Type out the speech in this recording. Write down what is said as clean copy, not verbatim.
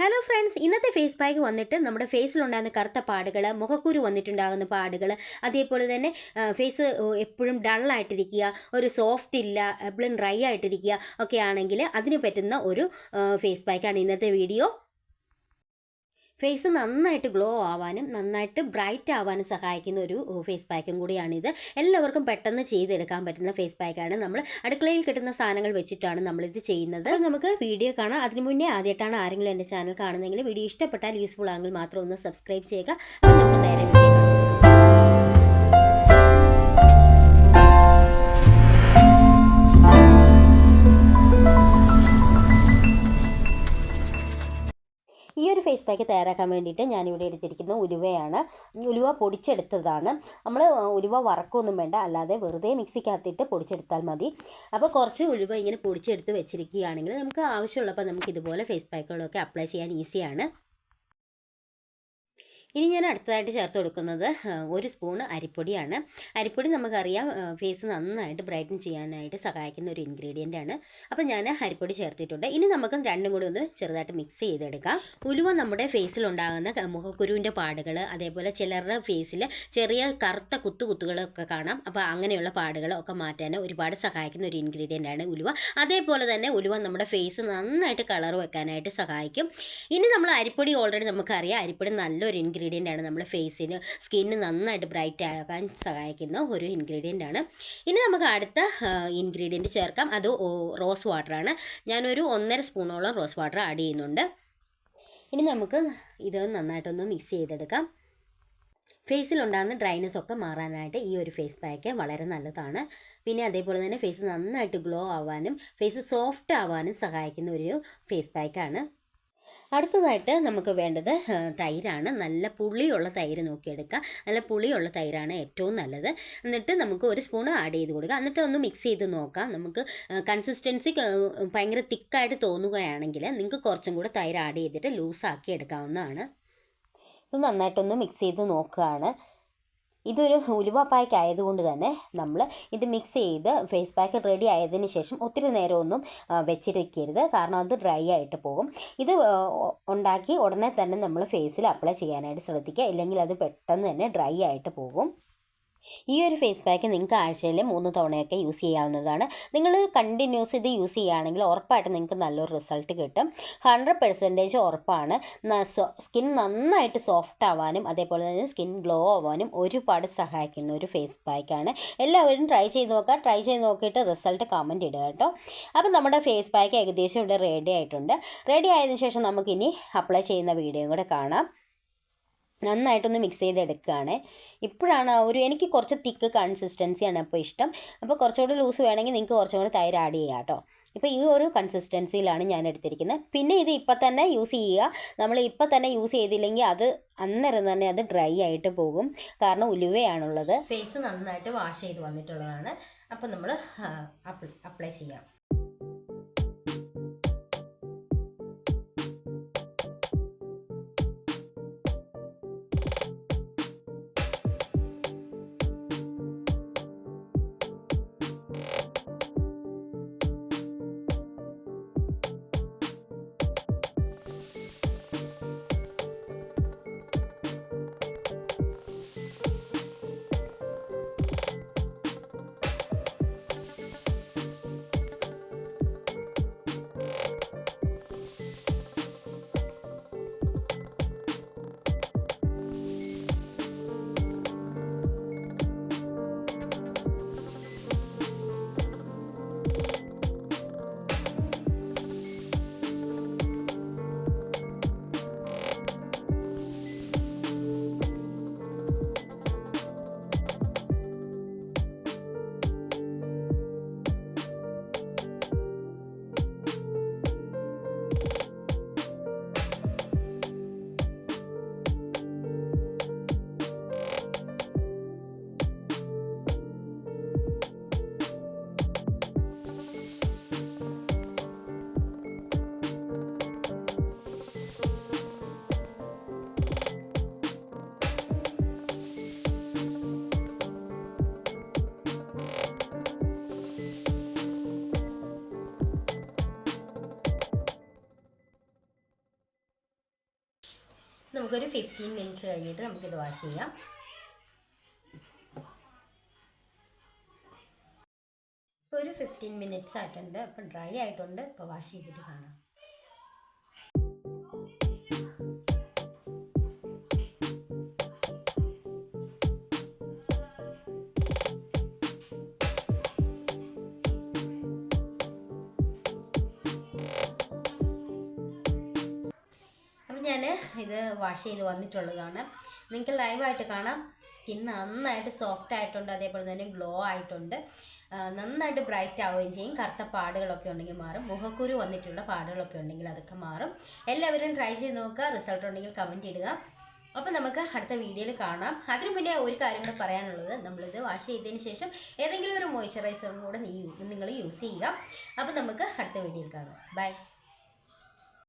Hello friends, ഇന്നത്തെ face pack വന്നിട്ട് നമ്മുടെ ഫേസിലുണ്ടാകുന്ന കറുത്ത പാടുകൾ, മുഖക്കുരു വന്നിട്ടുണ്ടാകുന്ന പാടുകൾ, അതേപോലെ തന്നെ ഫേസ് എപ്പോഴും ഡള്ളായിട്ടിരിക്കുക, ഒരു സോഫ്റ്റ് ഇല്ല, എപ്പോഴും ഡ്രൈ ആയിട്ടിരിക്കുക ഒക്കെ ആണെങ്കിൽ അതിന് പറ്റുന്ന ഒരു ഫേസ് പാക്കാണ് ഇന്നത്തെ വീഡിയോ. ഫേസ് നന്നായിട്ട് ഗ്ലോ ആവാനും നന്നായിട്ട് ബ്രൈറ്റ് ആവാനും സഹായിക്കുന്ന ഒരു ഫേസ് പാക്കും കൂടിയാണിത്. എല്ലാവർക്കും പെട്ടെന്ന് ചെയ്തെടുക്കാൻ പറ്റുന്ന ഫേസ് പാക്കാണ്. നമ്മൾ അടുക്കളയിൽ കിട്ടുന്ന സാധനങ്ങൾ വെച്ചിട്ടാണ് നമ്മളിത് ചെയ്യുന്നത്. നമുക്ക് വീഡിയോ കാണാം. അതിന് മുന്നേ ആദ്യമായിട്ടാണ് ആരെങ്കിലും എൻ്റെ ചാനൽ കാണുന്നതെങ്കിൽ വീഡിയോ ഇഷ്ടപ്പെട്ടാൽ യൂസ്ഫുൾ ആണെങ്കിൽ മാത്രം ഒന്ന് സബ്സ്ക്രൈബ് ചെയ്യുക. അപ്പോൾ നമുക്ക് നേരെ വീഡിയോ കാണാം. ഈ ഒരു ഫേസ് പാക്ക് തയ്യാറാക്കാൻ വേണ്ടിയിട്ട് ഞാനിവിടെ എടുത്തിരിക്കുന്ന ഉലുവയാണ്. ഉലുവ പൊടിച്ചെടുത്തതാണ്. നമ്മൾ ഉലുവ വറക്കൊന്നും വേണ്ട, അല്ലാതെ വെറുതെ മിക്സിക്കകത്തിട്ട് പൊടിച്ചെടുത്താൽ മതി. അപ്പോൾ കുറച്ച് ഉലുവ ഇങ്ങനെ പൊടിച്ചെടുത്ത് വെച്ചിരിക്കുകയാണെങ്കിൽ നമുക്ക് ആവശ്യമുള്ളപ്പോൾ നമുക്ക് ഇതുപോലെ ഫേസ് പാക്കുകളൊക്കെ അപ്ലൈ ചെയ്യാൻ ഈസിയാണ്. ഇനി ഞാൻ അടുത്തതായിട്ട് ചേർത്ത് കൊടുക്കുന്നത് 1 സ്പൂൺ അരിപ്പൊടിയാണ്. അരിപ്പൊടി നമുക്കറിയാം ഫേസ് നന്നായിട്ട് ബ്രൈറ്റൻ ചെയ്യാനായിട്ട് സഹായിക്കുന്ന ഒരു ഇൻഗ്രീഡിയൻ്റ് ആണ്. അപ്പോൾ ഞാൻ അരിപ്പൊടി ചേർത്തിട്ടുണ്ട്. ഇനി നമുക്ക് രണ്ടും കൂടി ഒന്ന് ചെറുതായിട്ട് മിക്സ് ചെയ്തെടുക്കാം. ഉലുവ നമ്മുടെ ഫേസിലുണ്ടാകുന്ന മുഖക്കുരുവിൻ്റെ പാടുകൾ, അതേപോലെ ചിലരുടെ ഫേസിൽ ചെറിയ കറുത്ത കുത്തുകളൊക്കെ കാണാം. അപ്പോൾ അങ്ങനെയുള്ള പാടുകളൊക്കെ മാറ്റാൻ ഒരുപാട് സഹായിക്കുന്ന ഒരു ഇൻഗ്രീഡിയൻ്റ് ആണ് ഉലുവ. അതേപോലെ തന്നെ ഉലുവ നമ്മുടെ ഫേസ് നന്നായിട്ട് കളർ വെക്കാനായിട്ട് സഹായിക്കും. ഇനി നമ്മൾ അരിപ്പൊടി ഓൾറെഡി നമുക്കറിയാം, അരിപ്പൊടി നല്ലൊരു ഇൻഗ്രീഡിയൻ്റ് ആണ്. നമ്മുടെ ഫേസിന് സ്കിന്നിന് നന്നായിട്ട് ബ്രൈറ്റ് ആകാൻ സഹായിക്കുന്ന ഒരു ഇൻഗ്രീഡിയൻ്റ് ആണ്. ഇനി നമുക്ക് അടുത്ത ഇൻഗ്രീഡിയൻറ്റ് ചേർക്കാം. അത് റോസ് വാട്ടറാണ്. ഞാനൊരു 1.5 സ്പൂണോളം റോസ് വാട്ടർ ആഡ് ചെയ്യുന്നുണ്ട്. ഇനി നമുക്ക് ഇത് നന്നായിട്ടൊന്ന് മിക്സ് ചെയ്തെടുക്കാം. ഫേസിലുണ്ടാകുന്ന ഡ്രൈനെസ് ഒക്കെ മാറാനായിട്ട് ഈ ഒരു ഫേസ് പാക്ക് വളരെ നല്ലതാണ്. പിന്നെ അതേപോലെ തന്നെ ഫേസ് നന്നായിട്ട് ഗ്ലോ ആവാനും ഫേസ് സോഫ്റ്റ് ആവാനും സഹായിക്കുന്ന ഒരു ഫേസ് പാക്കാണ്. അടുത്തതായിട്ട് നമുക്ക് വേണ്ടത് തൈരാണ്. നല്ല പുളിയുള്ള തൈര് നോക്കിയെടുക്കുക. നല്ല പുളിയുള്ള തൈരാണ് ഏറ്റവും നല്ലത്. എന്നിട്ട് നമുക്ക് 1 സ്പൂൺ ആഡ് ചെയ്ത് കൊടുക്കുക. എന്നിട്ട് ഒന്ന് മിക്സ് ചെയ്ത് നോക്കാം. നമുക്ക് കൺസിസ്റ്റൻസി ഭയങ്കര തിക്കായിട്ട് തോന്നുകയാണെങ്കിൽ നിങ്ങൾക്ക് കുറച്ചും കൂടെ തൈര് ആഡ് ചെയ്തിട്ട് ലൂസാക്കി എടുക്കാവുന്നതാണ്. ഇത് നന്നായിട്ടൊന്ന് മിക്സ് ചെയ്ത് നോക്കുകയാണ്. ഇതൊരു ഉലുവ പാക്ക് ആയതുകൊണ്ട് തന്നെ നമ്മൾ ഇത് മിക്സ് ചെയ്ത് ഫേസ് പാക്ക് റെഡി ആയതിന് ശേഷം ഒത്തിരി നേരമൊന്നും വെച്ചിരിക്കരുത്, കാരണം അത് ഡ്രൈ ആയിട്ട് പോകും. ഇത് ഉണ്ടാക്കി ഉടനെ തന്നെ നമ്മൾ ഫേസിൽ അപ്ലൈ ചെയ്യാനായിട്ട് ശ്രദ്ധിക്കുക, ഇല്ലെങ്കിൽ അത് പെട്ടെന്ന് തന്നെ ഡ്രൈ ആയിട്ട് പോകും. ഈ ഒരു ഫേസ് പാക്ക് നിങ്ങൾക്ക് ആഴ്ചയിൽ 3 തവണയൊക്കെ യൂസ് ചെയ്യാവുന്നതാണ്. നിങ്ങൾ കണ്ടിന്യൂസ് ഇത് യൂസ് ചെയ്യുകയാണെങ്കിൽ ഉറപ്പായിട്ട് നിങ്ങൾക്ക് നല്ലൊരു റിസൾട്ട് കിട്ടും. 100% ഉറപ്പാണ്. സ്കിൻ നന്നായിട്ട് സോഫ്റ്റ് ആവാനും അതേപോലെ തന്നെ സ്കിൻ ഗ്ലോ ആവാനും ഒരുപാട് സഹായിക്കുന്ന ഒരു ഫേസ് പാക്കാണ്. എല്ലാവരും ട്രൈ ചെയ്ത് നോക്കുക. ട്രൈ ചെയ്ത് നോക്കിയിട്ട് റിസൾട്ട് കമൻറ്റ് ഇടുക കേട്ടോ. അപ്പോൾ നമ്മുടെ ഫേസ് പാക്ക് ഏകദേശം ഇവിടെ റെഡി ആയിട്ടുണ്ട്. റെഡി ആയതിനു ശേഷം നമുക്കിനി അപ്ലൈ ചെയ്യുന്ന വീഡിയോയും കൂടെ കാണാം. നന്നായിട്ടൊന്ന് മിക്സ് ചെയ്തെടുക്കുകയാണ്. ഇപ്പോഴാണ് എനിക്ക് കുറച്ച് തിക്ക് കൺസിസ്റ്റൻസിയാണ് അപ്പോൾ ഇഷ്ടം. അപ്പോൾ കുറച്ചുകൂടി ലൂസ് വേണമെങ്കിൽ നിങ്ങൾക്ക് കുറച്ചും കൂടി തൈര് ആഡ് ചെയ്യാം കേട്ടോ. ഇപ്പോൾ ഈ ഒരു കൺസിസ്റ്റൻസിയിലാണ് ഞാൻ എടുത്തിരിക്കുന്നത്. പിന്നെ ഇത് ഇപ്പം തന്നെ യൂസ് ചെയ്യുക. നമ്മൾ ഇപ്പം തന്നെ യൂസ് ചെയ്തില്ലെങ്കിൽ അത് അന്നേരം തന്നെ അത് ഡ്രൈ ആയിട്ട് പോകും, കാരണം ഉലുവയാണുള്ളത്. ഫേസ് നന്നായിട്ട് വാഷ് ചെയ്ത് വന്നിട്ടുള്ളതാണ്. അപ്പോൾ നമ്മൾ അപ്ലൈ ചെയ്യാം. നമുക്കൊരു 15 മിനിറ്റ്സ് കഴിഞ്ഞിട്ട് നമുക്കിത് വാഷ് ചെയ്യാം. ഇപ്പോൾ ഒരു 15 മിനിറ്റ്സ് ആയിട്ടുണ്ട്. അപ്പം ഡ്രൈ ആയിട്ടുണ്ട്. ഇപ്പോൾ വാഷ് ചെയ്തിട്ട് കാണാം. ഞാൻ ഇത് വാഷ് ചെയ്ത് വന്നിട്ടുള്ളതാണ്. നിങ്ങൾക്ക് ലൈവായിട്ട് കാണാം. സ്കിൻ നന്നായിട്ട് സോഫ്റ്റ് ആയിട്ടുണ്ട്, അതേപോലെ തന്നെ ഗ്ലോ ആയിട്ടുണ്ട്, നന്നായിട്ട് ബ്രൈറ്റ് ആവുകയും ചെയ്യും. കറുത്ത പാടുകളൊക്കെ ഉണ്ടെങ്കിൽ മാറും. മുഖക്കുരു വന്നിട്ടുള്ള പാടുകളൊക്കെ ഉണ്ടെങ്കിൽ അതൊക്കെ മാറും. എല്ലാവരും ട്രൈ ചെയ്ത് നോക്കുക. റിസൾട്ട് ഉണ്ടെങ്കിൽ കമൻറ്റ് ഇടുക. അപ്പോൾ നമുക്ക് അടുത്ത വീഡിയോയിൽ കാണാം. അതിനു മുന്നേ ഒരു കാര്യം കൂടെ പറയാനുള്ളത്, നമ്മളിത് വാഷ് ചെയ്തതിന് ശേഷം ഏതെങ്കിലും ഒരു മോയ്സ്ചറൈസറും കൂടെ നിങ്ങൾ യൂസ് ചെയ്യുക. അപ്പോൾ നമുക്ക് അടുത്ത വീഡിയോയിൽ കാണാം. ബൈ.